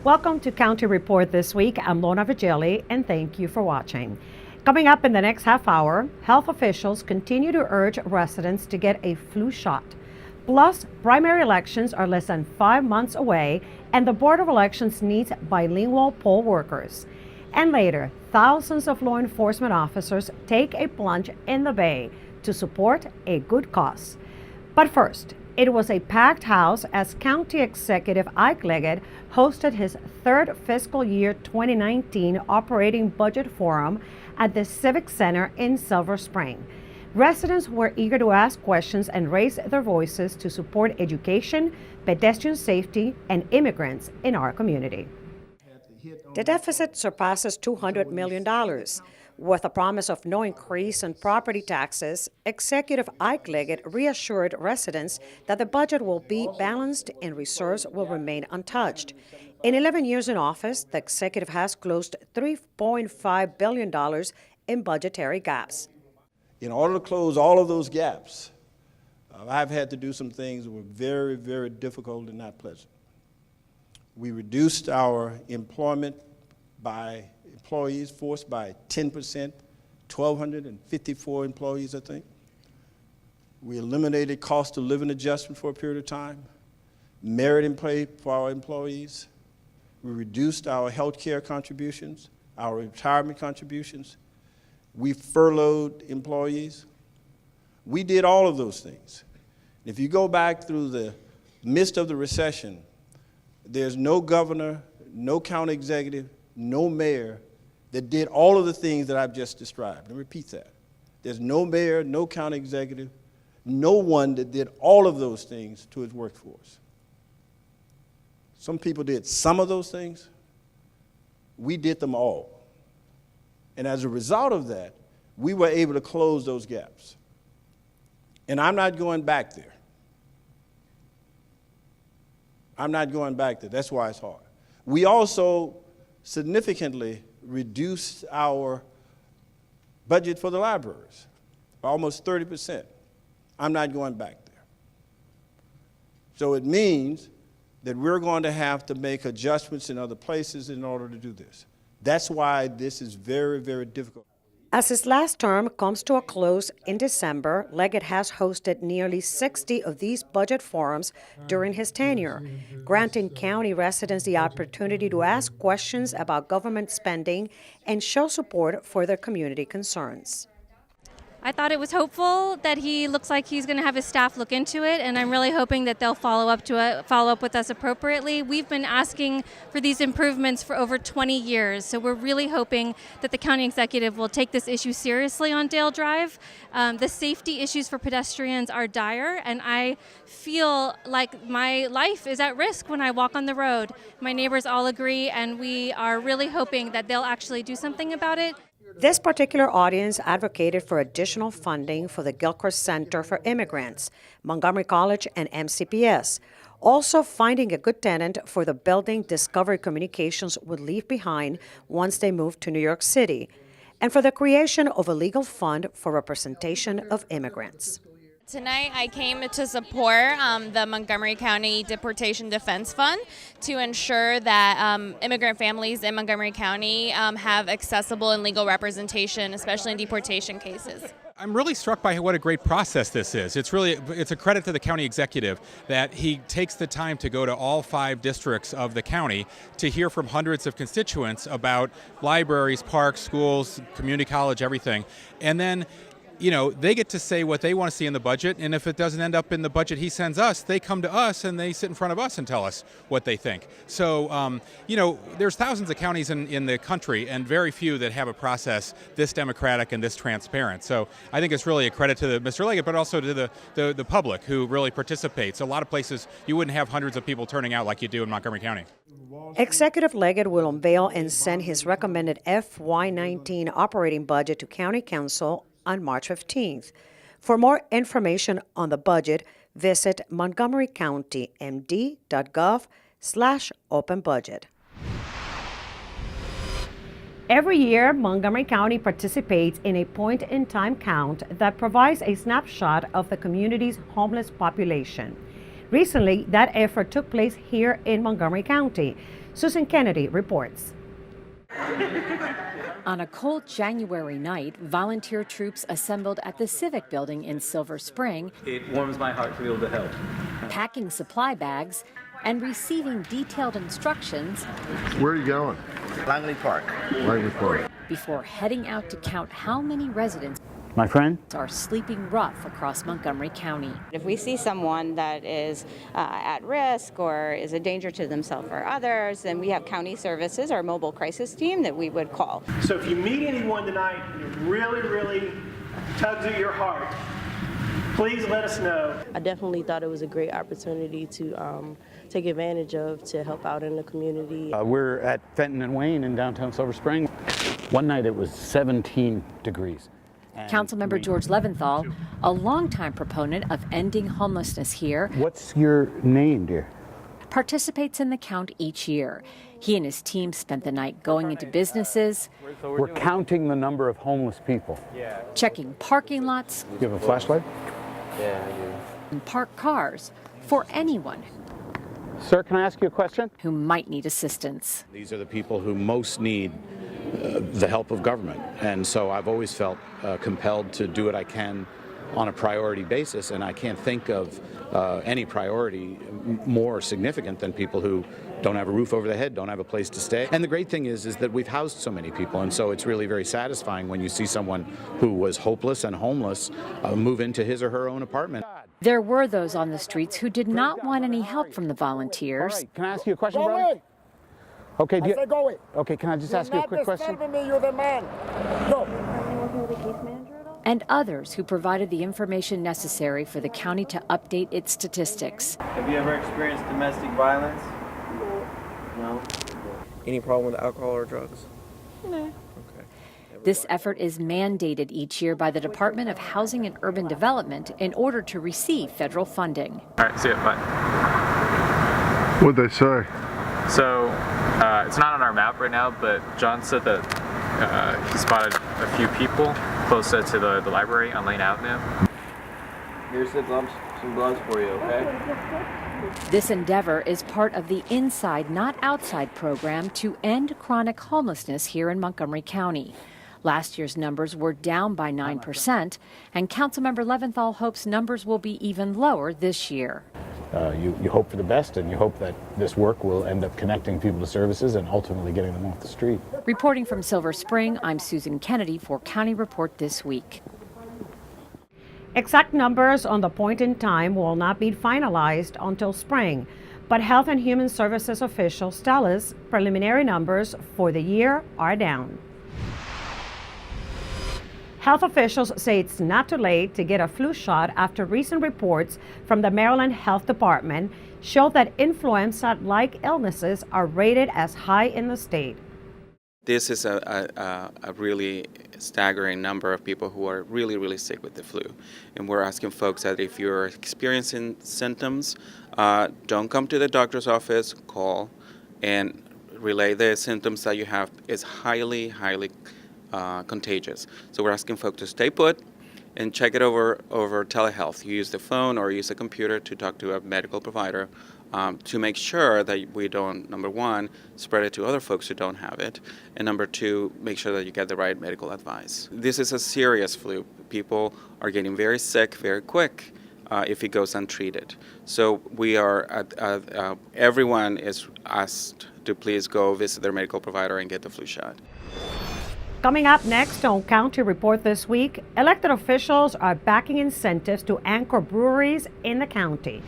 Welcome to County Report this week. I'm Lorna Virgili, and thank you for watching. Coming up in the next half hour, health officials continue to urge residents to get a flu shot. Plus, primary elections are less than 5 months away, and the Board of Elections needs bilingual poll workers. And later, thousands of law enforcement officers take a plunge in the Bay to support a good cause. But first, it was a packed house as County Executive Ike Leggett hosted his third Fiscal Year 2019 Operating Budget Forum at the Civic Center in Silver Spring. Residents were eager to ask questions and raise their voices to support education, pedestrian safety, and immigrants in our community. The deficit surpasses $200 million. With a promise of no increase in property taxes, Executive Ike Leggett reassured residents that the budget will be balanced and reserves will remain untouched. In 11 years in office, the executive has closed $3.5 billion in budgetary gaps. In order to close all of those gaps, I've had to do some things that were very, very difficult and not pleasant. We reduced our employment by employees force by 10%, 1,254 employees, I think. We eliminated cost of living adjustment for a period of time, merit and pay for our employees. We reduced our health care contributions, our retirement contributions. We furloughed employees. We did all of those things. If you go back through the midst of the recession, there's no governor, no county executive, no mayor that did all of the things that I've just described. And repeat that. There's no mayor, no county executive, no one that did all of those things to his workforce. Some people did some of those things. We did them all. And as a result of that, we were able to close those gaps. And I'm not going back there. I'm not going back there. That's why it's hard. We also significantly reduced our budget for the libraries by almost 30%. I'm not going back there. So it means that we're going to have to make adjustments in other places in order to do this. That's why this is very, very difficult. As his last term comes to a close in December, Leggett has hosted nearly 60 of these budget forums during his tenure, granting county residents the opportunity to ask questions about government spending and show support for their community concerns. I thought it was hopeful that he looks like he's going to have his staff look into it, and I'm really hoping that they'll follow up with us appropriately. We've been asking for these improvements for over 20 years, so we're really hoping that the county executive will take this issue seriously on Dale Drive. The safety issues for pedestrians are dire, and I feel like my life is at risk when I walk on the road. My neighbors all agree, and we are really hoping that they'll actually do something about it. This particular audience advocated for additional funding for the Gilchrist Center for Immigrants, Montgomery College, and MCPS. Also finding a good tenant for the building Discovery Communications would leave behind once they moved to New York City, and for the creation of a legal fund for representation of immigrants. Tonight I came to support the Montgomery County Deportation Defense Fund to ensure that immigrant families in Montgomery County have accessible and legal representation, especially in deportation cases. I'm really struck by what a great process this is. It's a credit to the county executive that he takes the time to go to all 5 districts of the county to hear from hundreds of constituents about libraries, parks, schools, community college, everything. And then they get to say what they want to see in the budget, and if it doesn't end up in the budget he sends us, they come to us and they sit in front of us and tell us what they think. So, there's thousands of counties in the country and very few that have a process this democratic and this transparent. So I think it's really a credit to Mr. Leggett, but also to the public who really participates. A lot of places you wouldn't have hundreds of people turning out like you do in Montgomery County. Executive Leggett will unveil and send his recommended FY19 operating budget to County Council on March 15th. For more information on the budget, visit montgomerycountymd.gov/open-budget. Every year, Montgomery County participates in a point-in-time count that provides a snapshot of the community's homeless population. Recently, that effort took place here in Montgomery County. Susan Kennedy reports. On a cold January night, volunteer troops assembled at the Civic Building in Silver Spring. It warms my heart to be able to help. Packing supply bags and receiving detailed instructions. Where are you going? Langley Park. Langley Park. Before heading out to count how many residents My friend? are sleeping rough across Montgomery County. If we see someone that is at risk or is a danger to themselves or others, then we have county services, our mobile crisis team that we would call. So if you meet anyone tonight that really tugs at your heart, please let us know. I definitely thought it was a great opportunity to take advantage of to help out in the community. We're at Fenton and Wayne in downtown Silver Spring. One night it was 17 degrees. Councilmember George Leventhal, a longtime proponent of ending homelessness here, What's your name, dear? participates in the count each year. He and his team spent the night going into businesses, We're counting the number of homeless people. checking parking lots, You have a flashlight? and parked cars for anyone Sir, can I ask you a question? who might need assistance. These are the people who most need the help of government. And so I've always felt compelled to do what I can on a priority basis. And I can't think of any priority more significant than people who don't have a roof over their head, don't have a place to stay. And the great thing is that we've housed so many people. And so it's really very satisfying when you see someone who was hopeless and homeless move into his or her own apartment. There were those on the streets who did not want any help from the volunteers. All right, can I ask you a question, brother? Okay, okay, can I just ask you a quick question? You're the man. Go. And others who provided the information necessary for the county to update its statistics. Have you ever experienced domestic violence? No. Any problem with alcohol or drugs? No. Okay. This effort is mandated each year by the Department of Housing and Urban Development in order to receive federal funding. All right, see you, bye. What'd they say? So, it's not on our map right now, but John said that he spotted a few people closer to the library on Lane Avenue. Here's some gloves for you, okay? This endeavor is part of the Inside Not Outside program to end chronic homelessness here in Montgomery County. Last year's numbers were down by 9%, and Councilmember Leventhal hopes numbers will be even lower this year. You hope for the best, and you hope that this work will end up connecting people to services and ultimately getting them off the street. Reporting from Silver Spring, I'm Susan Kennedy for County Report This Week. Exact numbers on the point in time will not be finalized until spring, but Health and Human Services officials tell us preliminary numbers for the year are down. Health officials say it's not too late to get a flu shot after recent reports from the Maryland Health Department show that influenza-like illnesses are rated as high in the state. This is a really staggering number of people who are really sick with the flu. And we're asking folks that if you're experiencing symptoms, don't come to the doctor's office, call and relay the symptoms that you have. It's highly contagious. So we're asking folks to stay put and check it over telehealth. You use the phone or use a computer to talk to a medical provider to make sure that we don't, number one, spread it to other folks who don't have it, and number two, make sure that you get the right medical advice. This is a serious flu. People are getting very sick very quick if it goes untreated. So we are, everyone is asked to please go visit their medical provider and get the flu shot. Coming up next on County Report This Week, elected officials are backing incentives to anchor breweries in the county.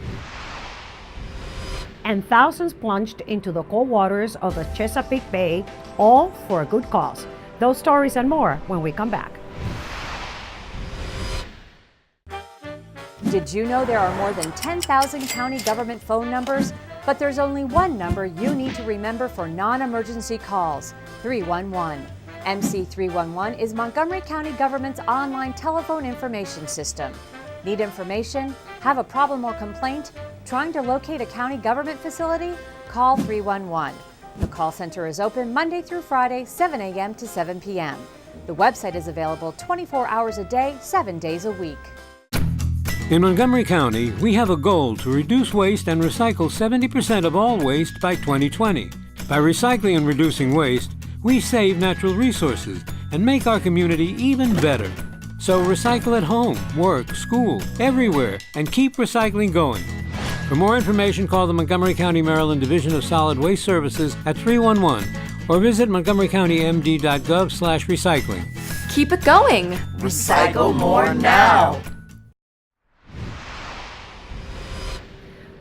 And thousands plunged into the cold waters of the Chesapeake Bay, all for a good cause. Those stories and more when we come back. Did you know there are more than 10,000 county government phone numbers? But there's only one number you need to remember for non-emergency calls, 311. MC311 is Montgomery County government's online telephone information system. Need information? Have a problem or complaint? Trying to locate a county government facility? Call 311. The call center is open Monday through Friday, 7 a.m. to 7 p.m. The website is available 24 hours a day, 7 days a week. In Montgomery County, we have a goal to reduce waste and recycle 70% of all waste by 2020. By recycling and reducing waste, we save natural resources and make our community even better. So recycle at home, work, school, everywhere, and keep recycling going. For more information, call the Montgomery County, Maryland Division of Solid Waste Services at 311 or visit montgomerycountymd.gov/recycling. Keep it going. Recycle more now.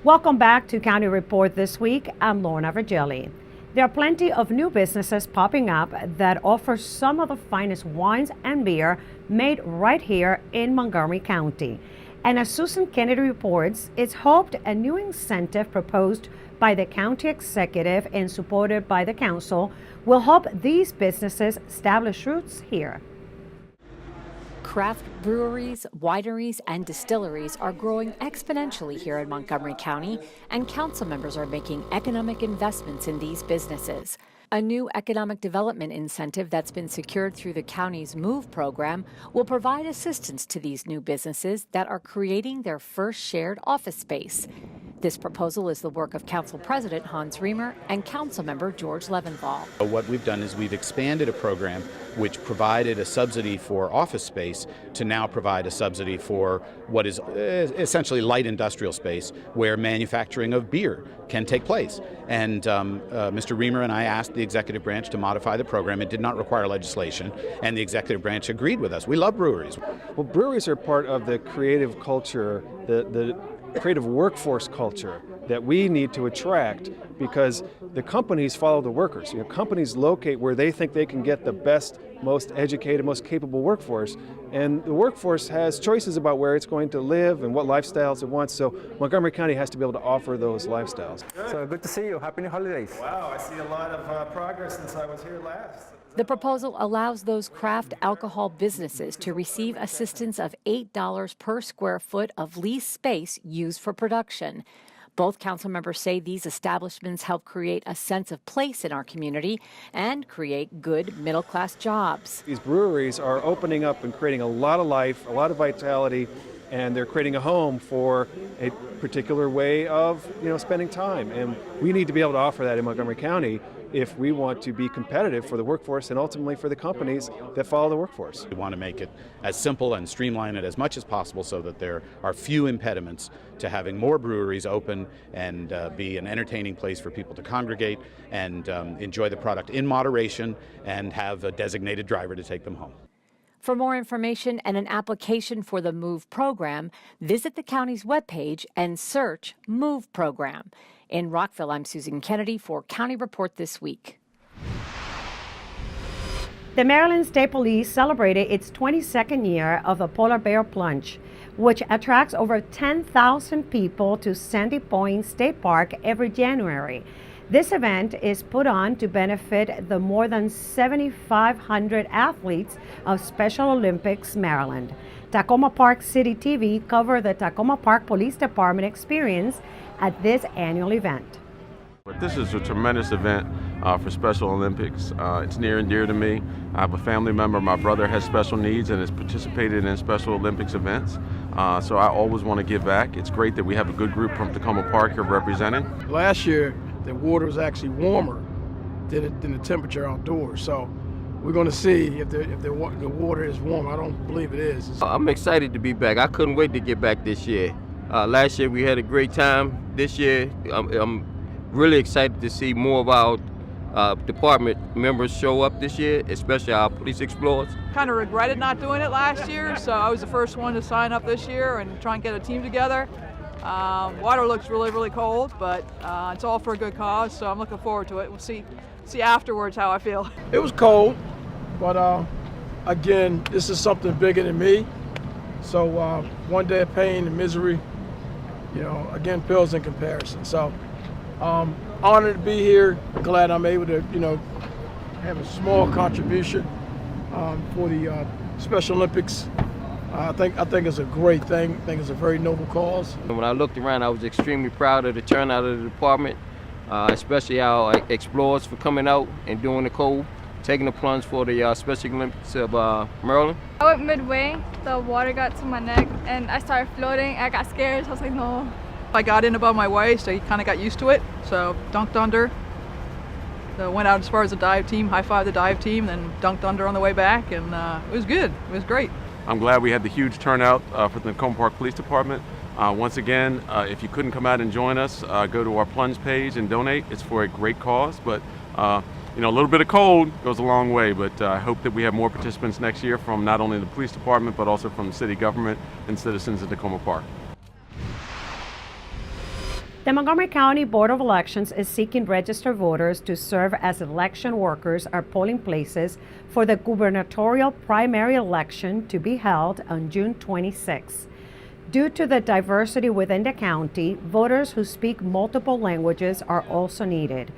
Welcome back to County Report This Week. I'm Lorna Virgili. There are plenty of new businesses popping up that offer some of the finest wines and beer made right here in Montgomery County. And as Susan Kennedy reports, it's hoped a new incentive proposed by the county executive and supported by the council will help these businesses establish roots here. Craft breweries, wineries, and distilleries are growing exponentially here in Montgomery County, and council members are making economic investments in these businesses. A new economic development incentive that's been secured through the county's MOVE program will provide assistance to these new businesses that are creating their first shared office space. This proposal is the work of Council President Hans Riemer and Councilmember George Leventhal. What we've done is we've expanded a program which provided a subsidy for office space to now provide a subsidy for what is essentially light industrial space where manufacturing of beer can take place. And Mr. Riemer and I asked the executive branch to modify the program. It did not require legislation, and the executive branch agreed with us. We love breweries. Well, breweries are part of the creative culture, the creative workforce culture that we need to attract, because the companies follow the workers. You know, companies locate where they think they can get the best, most educated, most capable workforce, and the workforce has choices about where it's going to live and what lifestyles it wants. So Montgomery County has to be able to offer those lifestyles. So good to see you. Happy holidays. Wow, I see a lot of progress since I was here last. The proposal allows those craft alcohol businesses to receive assistance of $8 per square foot of leased space used for production. Both council members say these establishments help create a sense of place in our community and create good middle-class jobs. These breweries are opening up and creating a lot of life, a lot of vitality, and they're creating a home for a particular way of, spending time. And we need to be able to offer that in Montgomery County if we want to be competitive for the workforce and ultimately for the companies that follow the workforce. We want to make it as simple and streamline it as much as possible so that there are few impediments to having more breweries open and be an entertaining place for people to congregate and enjoy the product in moderation and have a designated driver to take them home. For more information and an application for the MOVE program, visit the county's webpage and search MOVE program. In Rockville, I'm Susan Kennedy for County Report This Week. The Maryland State Police celebrated its 22nd year of the Polar Bear Plunge, which attracts over 10,000 people to Sandy Point State Park every January. This event is put on to benefit the more than 7,500 athletes of Special Olympics Maryland. Tacoma Park City TV covered the Tacoma Park Police Department experience at this annual event. This is a tremendous event for Special Olympics. It's near and dear to me. I have a family member, my brother has special needs and has participated in Special Olympics events. So I always want to give back. It's great that we have a good group from Tacoma Park here representing. Last year, the water was actually warmer than the temperature outdoors. So we're going to see if the water is warm. I don't believe it is. I'm excited to be back. I couldn't wait to get back this year. Last year we had a great time. This year I'm really excited to see more of our department members show up this year, especially our police explorers. Kind of regretted not doing it last year, so I was the first one to sign up this year and try and get a team together. Water looks really, really cold, but it's all for a good cause, so I'm looking forward to it. We'll see afterwards how I feel. It was cold, but again, this is something bigger than me. So one day of pain and misery, again, pales in comparison. So honored to be here. Glad I'm able to, have a small contribution for the Special Olympics. I think it's a great thing. I think it's a very noble cause. When I looked around, I was extremely proud of the turnout of the department, especially our explorers for coming out and doing the cold, taking the plunge for the Special Olympics of Maryland. I went midway, the water got to my neck, and I started floating. I got scared, so I was like, no. I got in above my waist, so you kind of got used to it, so dunked under. So went out as far as the dive team, high-fived the dive team, then dunked under on the way back, and it was good. It was great. I'm glad we had the huge turnout for the Tacoma Park Police Department. Once again, if you couldn't come out and join us, go to our plunge page and donate. It's for a great cause, but you know, a little bit of cold goes a long way, but I hope that we have more participants next year from not only the police department, but also from city government and citizens of Tacoma Park. The Montgomery County Board of Elections is seeking registered voters to serve as election workers at polling places for the gubernatorial primary election to be held on June 26. Due to the diversity within the county, voters who speak multiple languages are also needed.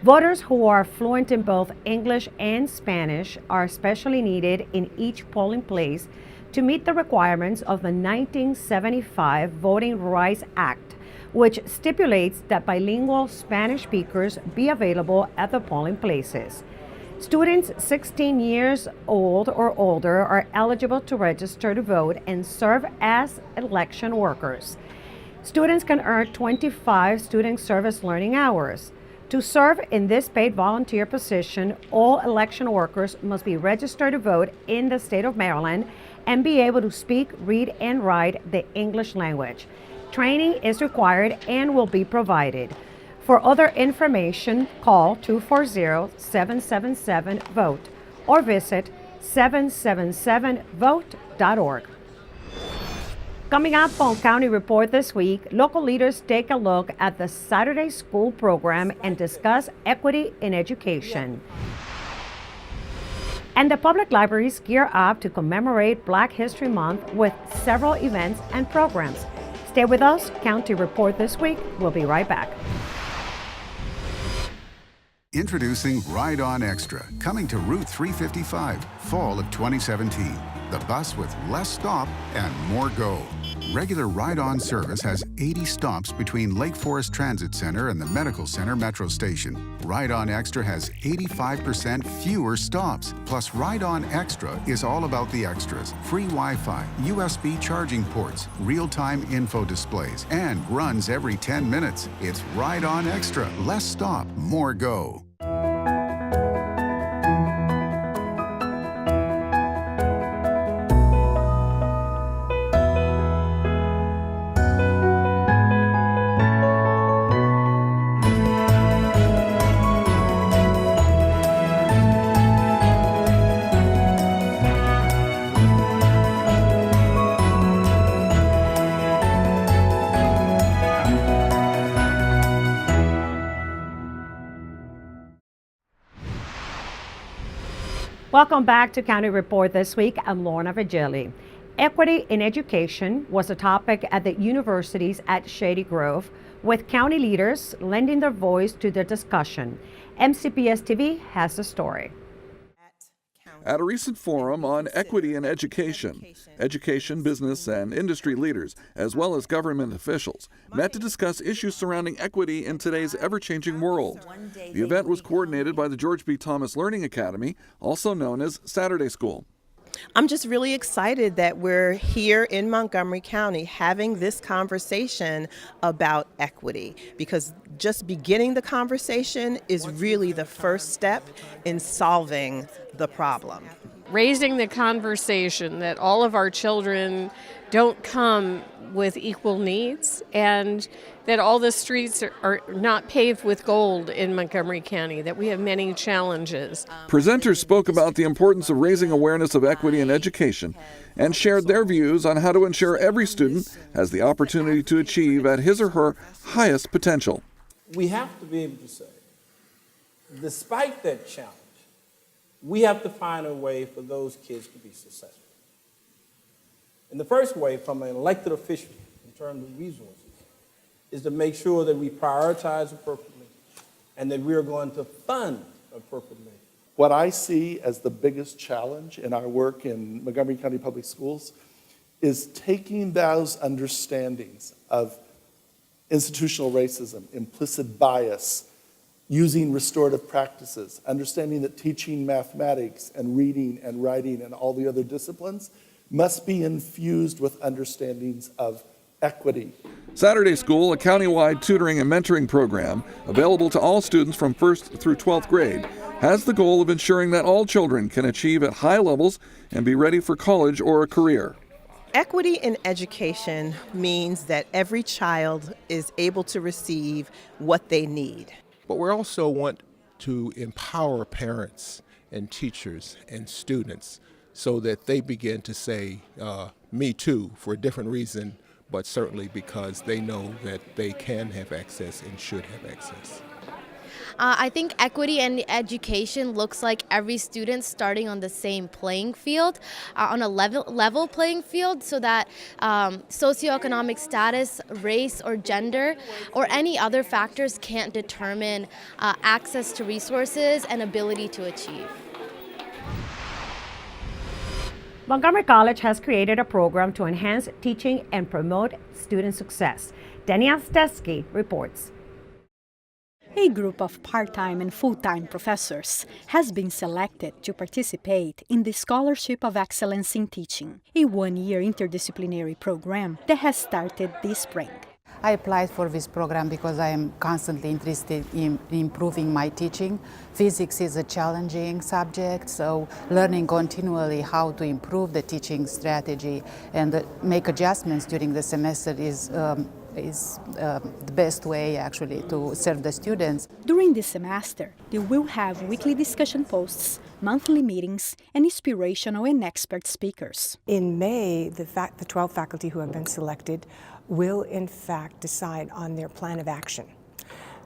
Voters who are fluent in both English and Spanish are especially needed in each polling place to meet the requirements of the 1975 Voting Rights Act, which stipulates that bilingual Spanish speakers be available at the polling places. Students 16 years old or older are eligible to register to vote and serve as election workers. Students can earn 25 student service learning hours. To serve in this paid volunteer position, all election workers must be registered to vote in the state of Maryland and be able to speak, read, and write the English language. Training is required and will be provided. For other information, call 240-777-VOTE or visit 777vote.org. Coming up on County Report this week, local leaders take a look at the Saturday School program and discuss equity in education. And the public libraries gear up to commemorate Black History Month with several events and programs. Stay with us. County Report this week. We'll be right back. Introducing Ride On Extra, coming to Route 355, fall of 2017. The bus with less stop and more go. Regular Ride On service has 80 stops between Lake Forest Transit Center and the Medical Center Metro Station. Ride On Extra has 85% fewer stops. Plus, Ride On Extra is all about the extras. Free Wi-Fi, USB charging ports, real-time info displays, and runs every 10 minutes. It's Ride On Extra. Less stop, more go. Welcome back to County Report this week. I'm Lorna Virgili. Equity in education was a topic at the universities at Shady Grove, with county leaders lending their voice to the discussion. MCPS TV has the story. At a recent forum on equity in education, business, and industry leaders, as well as government officials, met to discuss issues surrounding equity in today's ever-changing world. The event was coordinated by the George B. Thomas Learning Academy, also known as Saturday School. I'm just really excited that we're here in Montgomery County having this conversation about equity, because just beginning the conversation is really the first step in solving the problem. Raising the conversation that all of our children don't come with equal needs, and that all the streets are not paved with gold in Montgomery County, that we have many challenges. Presenters spoke about the importance of raising awareness of equity in education and shared their views on how to ensure every student has the opportunity to achieve at his or her highest potential. We have to be able to say, despite that challenge, we have to find a way for those kids to be successful. And the first way, from an elected official, in terms of resources, is to make sure that we prioritize appropriately and that we are going to fund appropriately. What I see as the biggest challenge in our work in Montgomery County Public Schools is taking those understandings of institutional racism, implicit bias, using restorative practices, understanding that teaching mathematics and reading and writing and all the other disciplines must be infused with understandings of equity, Saturday School, a countywide tutoring and mentoring program available to all students from 1st through 12th grade, has the goal of ensuring that all children can achieve at high levels and be ready for college or a career. Equity in education means that every child is able to receive what they need. But we also want to empower parents and teachers and students so that they begin to say, me too, for a different reason, but certainly because they know that they can have access and should have access. I think equity in education looks like every student starting on the same playing field, on a level playing field, so that socioeconomic status, race, or gender, or any other factors can't determine access to resources and ability to achieve. Montgomery College has created a program to enhance teaching and promote student success. Dania Stesky reports. A group of part-time and full-time professors has been selected to participate in the Scholarship of Excellence in Teaching, a one-year interdisciplinary program that has started this spring. I applied for this program because I am constantly interested in improving my teaching. Physics is a challenging subject, so learning continually how to improve the teaching strategy and make adjustments during the semester is the best way actually to serve the students. During this semester, they will have weekly discussion posts, monthly meetings, and inspirational and expert speakers. In May, the 12 faculty who have been selected will in fact decide on their plan of action.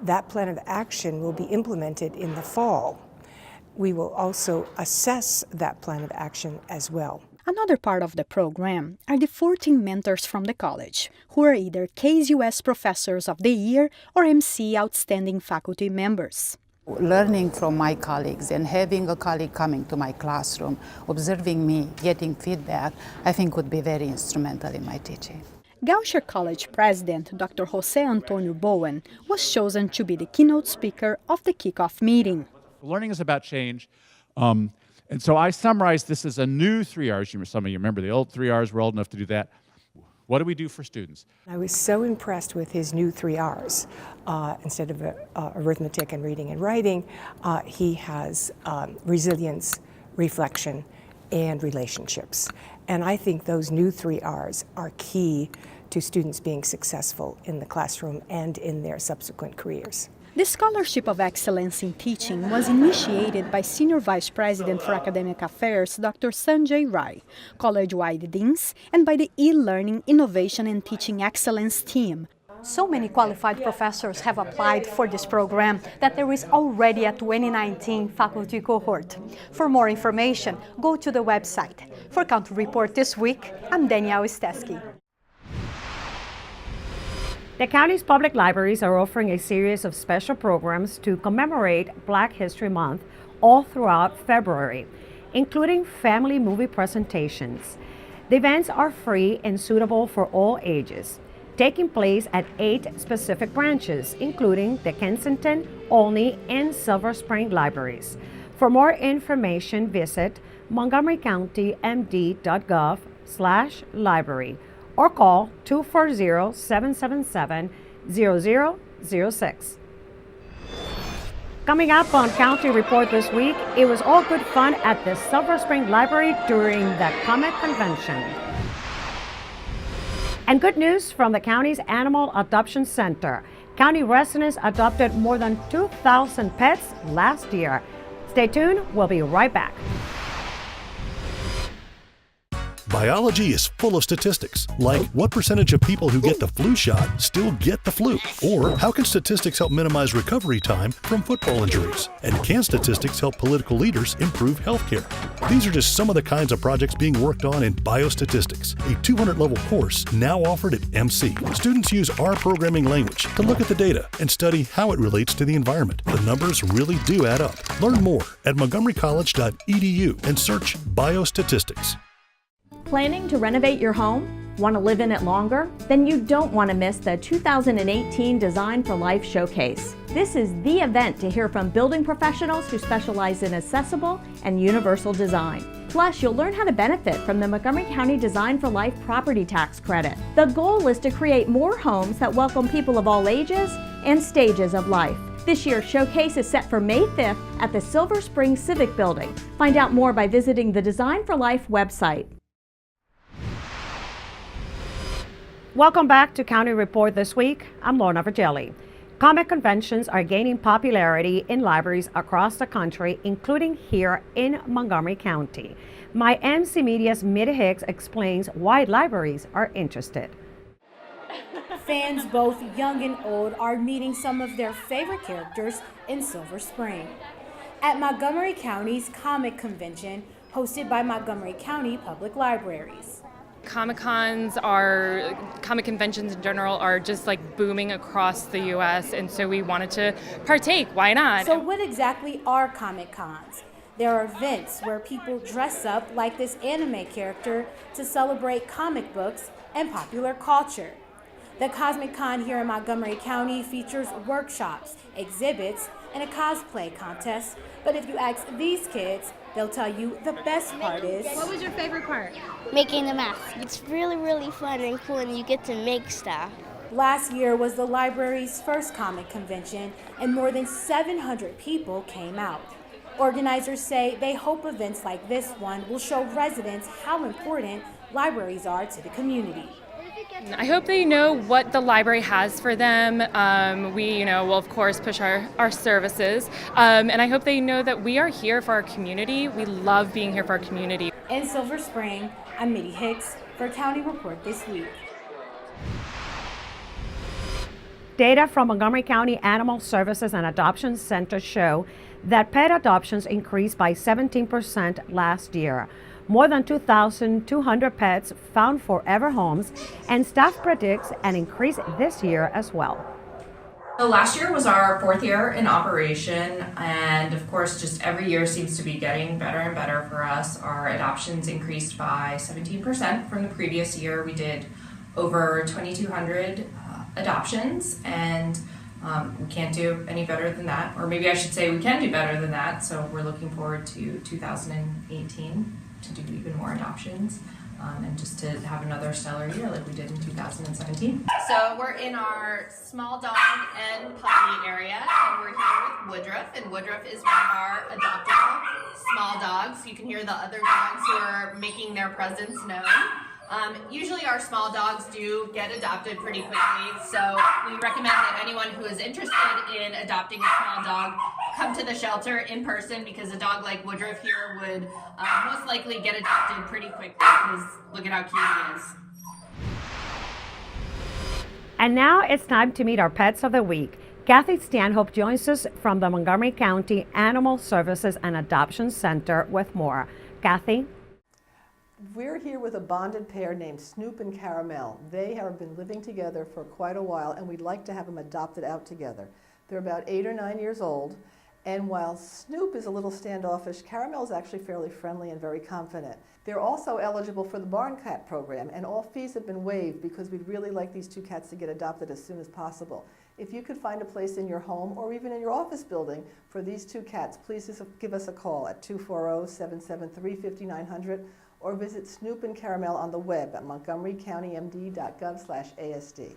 That plan of action will be implemented in the fall. We will also assess that plan of action as well. Another part of the program are the 14 mentors from the college, who are either KSUS Professors of the Year or MC Outstanding Faculty members. Learning from my colleagues and having a colleague coming to my classroom, observing me, getting feedback, I think would be very instrumental in my teaching. Goucher College President Dr. Jose Antonio Bowen was chosen to be the keynote speaker of the kickoff meeting. Learning is about change. And so I summarized this as a new 3 R's. Some of you remember the old 3 R's. We're old enough to do that. What do we do for students? I was so impressed with his new 3 R's. Instead of arithmetic and reading and writing, he has resilience, reflection, and relationships. And I think those new 3 R's are key to students being successful in the classroom and in their subsequent careers. The Scholarship of Excellence in Teaching was initiated by Senior Vice President for Academic Affairs, Dr. Sanjay Rai, college-wide deans, and by the e-learning innovation and teaching excellence team. So many qualified professors have applied for this program that there is already a 2019 faculty cohort. For more information, go to the website. For County Report this week, I'm Danielle Stesky. The county's public libraries are offering a series of special programs to commemorate Black History Month all throughout February, including family movie presentations. The events are free and suitable for all ages, taking place at 8 specific branches, including the Kensington, Olney, and Silver Spring libraries. For more information, visit montgomerycountymd.gov/library or call 240-777-0006. Coming up on County Report this week, it was all good fun at the Silver Spring Library during the Comet Convention. And good news from the county's Animal Adoption Center. County residents adopted more than 2,000 pets last year. Stay tuned, we'll be right back. Biology is full of statistics, like what percentage of people who get the flu shot still get the flu? Or how can statistics help minimize recovery time from football injuries? And can statistics help political leaders improve healthcare? These are just some of the kinds of projects being worked on in Biostatistics, a 200-level course now offered at MC. Students use R programming language to look at the data and study how it relates to the environment. The numbers really do add up. Learn more at montgomerycollege.edu and search Biostatistics. Planning to renovate your home? Want to live in it longer? Then you don't want to miss the 2018 Design for Life Showcase. This is the event to hear from building professionals who specialize in accessible and universal design. Plus, you'll learn how to benefit from the Montgomery County Design for Life property tax credit. The goal is to create more homes that welcome people of all ages and stages of life. This year's showcase is set for May 5th at the Silver Spring Civic Building. Find out more by visiting the Design for Life website. Welcome back to County Report This Week. I'm Lorna Virgili. Comic conventions are gaining popularity in libraries across the country, including here in Montgomery County. My MC Media's Mitty Hicks explains why libraries are interested. Fans both young and old are meeting some of their favorite characters in Silver Spring at Montgomery County's Comic Convention, hosted by Montgomery County Public Libraries. Comic conventions in general are just like booming across the U.S. and so we wanted to partake. Why not? So what exactly are Comic Cons? There are events where people dress up like this anime character to celebrate comic books and popular culture. The Cosmic Con here in Montgomery County features workshops, exhibits, and a cosplay contest. But if you ask these kids, they'll tell you the best part is... What was your favorite part? Making the mask. It's really fun and cool and you get to make stuff. Last year was the library's first comic convention and more than 700 people came out. Organizers say they hope events like this one will show residents how important libraries are to the community. I hope they know what the library has for them. We will of course push our services, and I hope they know that we are here for our community. We love being here for our community. In Silver Spring, I'm Mitty Hicks for County Report This Week. Data from Montgomery County Animal Services and Adoption Center show that pet adoptions increased by 17% last year. More than 2,200 pets found forever homes, and staff predicts an increase this year as well. So last year was our 4th year in operation, and of course just every year seems to be getting better and better for us. Our adoptions increased by 17% from the previous year. We did over 2,200 adoptions, and we can't do any better than that, or maybe I should say we can do better than that, so we're looking forward to 2018 to do even more adoptions and just to have another stellar year like we did in 2017. So we're in our small dog and puppy area, and we're here with Woodruff, and Woodruff is one of our adoptable small dogs. You can hear the other dogs who are making their presence known. Usually our small dogs do get adopted pretty quickly, so we recommend that anyone who is interested in adopting a small dog come to the shelter in person, because a dog like Woodruff here would most likely get adopted pretty quickly, because look at how cute he is. And now it's time to meet our pets of the week. Kathy Stanhope joins us from the Montgomery County Animal Services and Adoption Center with more. Kathy? We're here with a bonded pair named Snoop and Caramel. They have been living together for quite a while, and we'd like to have them adopted out together. They're about 8 or 9 years old, and while Snoop is a little standoffish, Caramel is actually fairly friendly and very confident. They're also eligible for the Barn Cat program, and all fees have been waived because we'd really like these 2 cats to get adopted as soon as possible. If you could find a place in your home or even in your office building for these 2 cats, please just give us a call at 240-773-5900 or visit Snoop and Caramel on the web at montgomerycountymd.gov/ASD.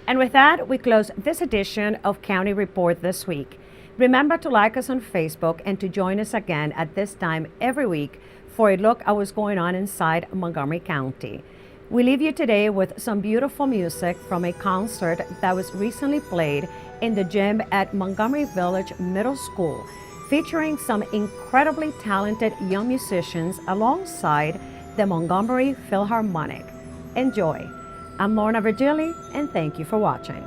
And with that, we close this edition of County Report This Week. Remember to like us on Facebook and to join us again at this time every week for a look at what's going on inside Montgomery County. We leave you today with some beautiful music from a concert that was recently played in the gym at Montgomery Village Middle School, featuring some incredibly talented young musicians alongside the Montgomery Philharmonic. Enjoy. I'm Lorna Virgili, and thank you for watching.